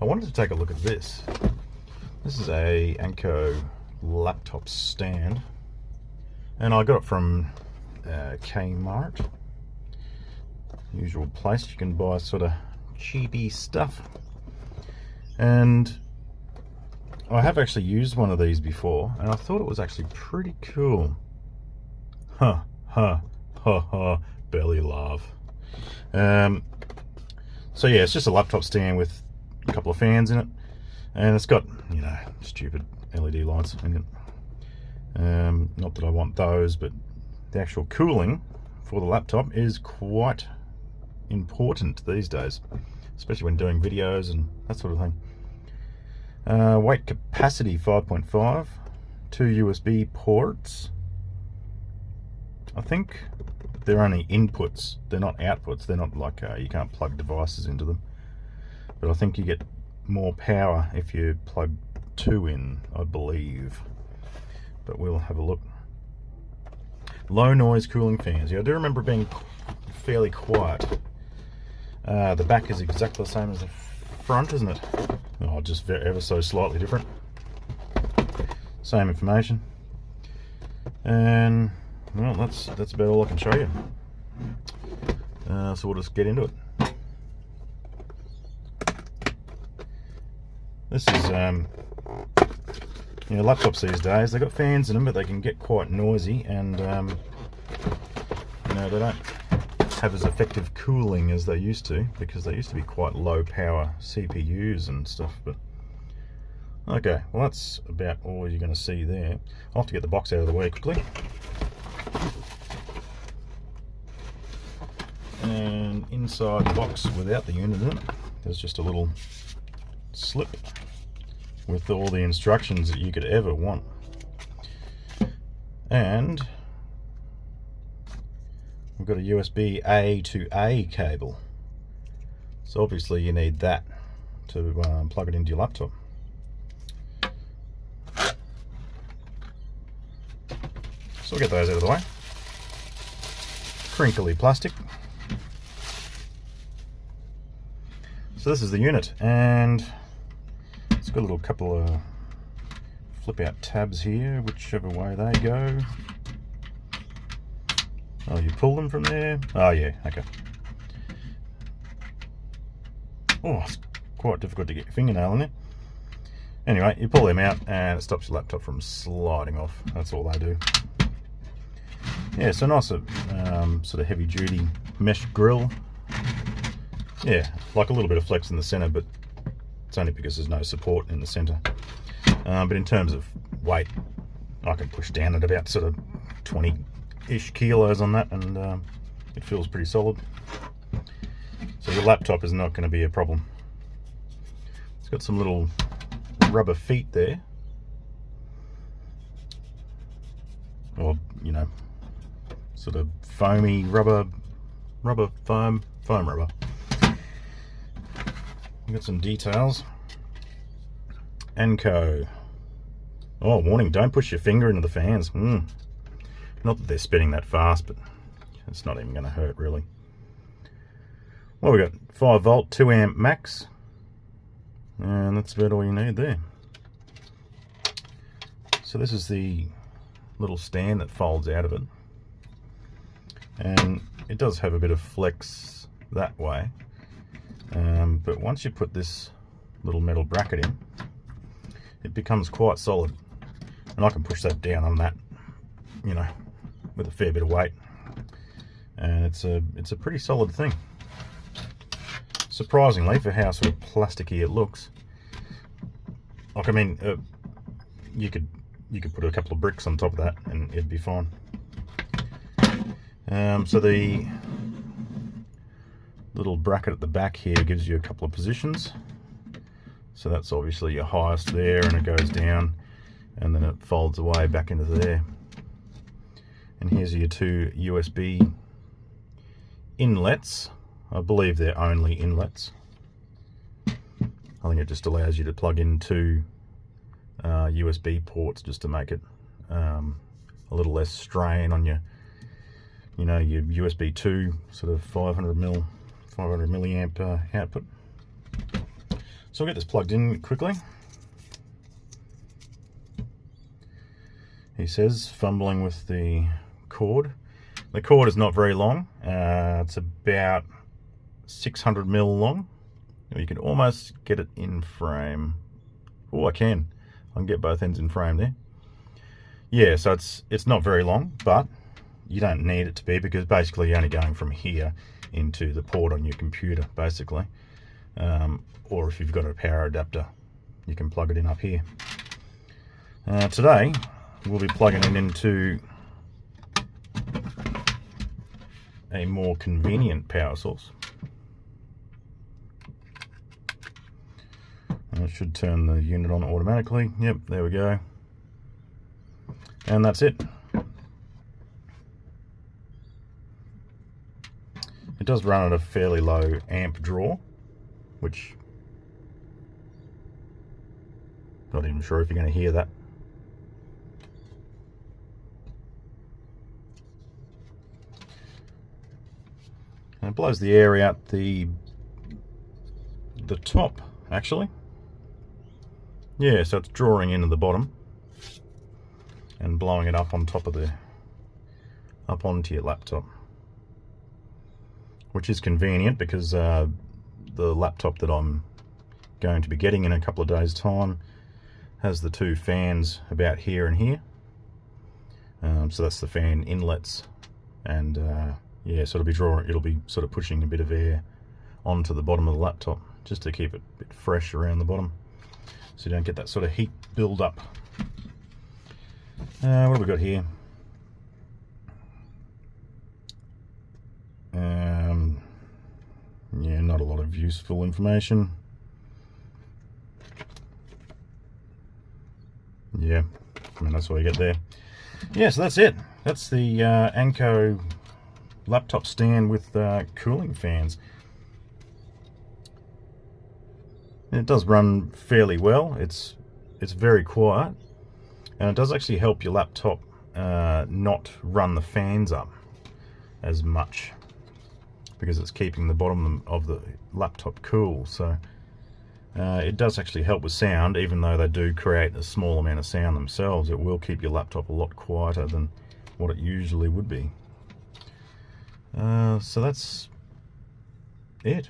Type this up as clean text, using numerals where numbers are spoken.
I wanted to take a look at this. This is a Anko laptop stand, and I got it from Kmart. Usual place you can buy sort of cheapy stuff. And I have actually used one of these before, and I thought it was actually pretty cool. Ha ha ha ha, belly laugh. So yeah, it's just a laptop stand with a couple of fans in it, and it's got, you know, stupid LED lights in it. Not that I want those, but the actual cooling for the laptop is quite important these days, especially when doing videos and that sort of thing. Weight capacity 5.5, 2 USB ports. I think they're only inputs, they're not outputs. They're not like you can't plug devices into them, but I think you get more power if you plug 2 in, I believe, but we'll have a look. Low noise cooling fans. Yeah, I do remember being fairly quiet. The back is exactly the same as the front, isn't it? Oh, just ever so slightly different. Same information. And well, that's about all I can show you. So we'll just get into it. This is you know, laptops these days, they've got fans in them, but they can get quite noisy, and you know, they don't have as effective cooling as they used to, because they used to be quite low power CPUs and stuff. But okay, well, that's about all you're going to see there. I'll have to get the box out of the way quickly. And inside the box, without the unit in it, there's just a little slip with all the instructions that you could ever want. And we've got a USB A to A cable, so obviously you need that to plug it into your laptop. So we'll get those out of the way. Crinkly plastic. So this is the unit, and it's got a little couple of flip out tabs here, whichever way they go. Oh, you pull them from there? Oh yeah, okay. Oh, it's quite difficult to get your fingernail in there. Anyway, you pull them out and it stops your laptop from sliding off. That's all they do. Yeah, so nice sort of heavy duty mesh grille. Yeah, like a little bit of flex in the center, but it's only because there's no support in the center. But in terms of weight, I can push down at about sort of 20-ish kilos on that, and it feels pretty solid. So your laptop is not going to be a problem. It's got some little rubber feet there, or you know, sort of foamy foam rubber. We've got some details. Anko. Oh, warning, don't push your finger into the fans. Not that they're spinning that fast, but it's not even going to hurt really. Well, we got 5 volt, 2 amp max, and that's about all you need there. So this is the little stand that folds out of it, and it does have a bit of flex that way, but once you put this little metal bracket in, it becomes quite solid, and I can push that down on that, you know, with a fair bit of weight, and it's a pretty solid thing, surprisingly, for how sort of plasticky it looks. Like, I mean, you could put a couple of bricks on top of that and it'd be fine. So the little bracket at the back here gives you a couple of positions. So that's obviously your highest there, and it goes down and then it folds away back into there. And here's your 2 USB inlets. I believe they're only inlets. I think it just allows you to plug in 2 USB ports, just to make it a little less strain on your, you know, your USB 2 sort of 500 milliamp output. So I'll get this plugged in quickly. He says, fumbling with the cord. The cord is not very long. It's about 600mm long. You can almost get it in frame. Oh, I can get both ends in frame there. Yeah, so it's not very long, but you don't need it to be, because basically you're only going from here into the port on your computer, basically. Or if you've got a power adapter, you can plug it in up here. Today, we'll be plugging it into a more convenient power source. And it should turn the unit on automatically. Yep, there we go. And that's it. It does run at a fairly low amp draw, which not even sure if you're going to hear that. And it blows the air out the top, actually. Yeah, so it's drawing into the bottom and blowing it up on top of up onto your laptop, which is convenient because the laptop that I'm going to be getting in a couple of days' time has the two fans about here and here. So that's the fan inlets, and yeah, so it'll be sort of pushing a bit of air onto the bottom of the laptop just to keep it a bit fresh around the bottom, so you don't get that sort of heat build up. What have we got here? Yeah, not a lot of useful information. Yeah, I mean, that's all you get there. Yeah, so that's it. That's the Anko laptop stand with cooling fans. And it does run fairly well. It's very quiet, and it does actually help your laptop not run the fans up as much, because it's keeping the bottom of the laptop cool. So it does actually help with sound, even though they do create a small amount of sound themselves. It will keep your laptop a lot quieter than what it usually would be. So that's it.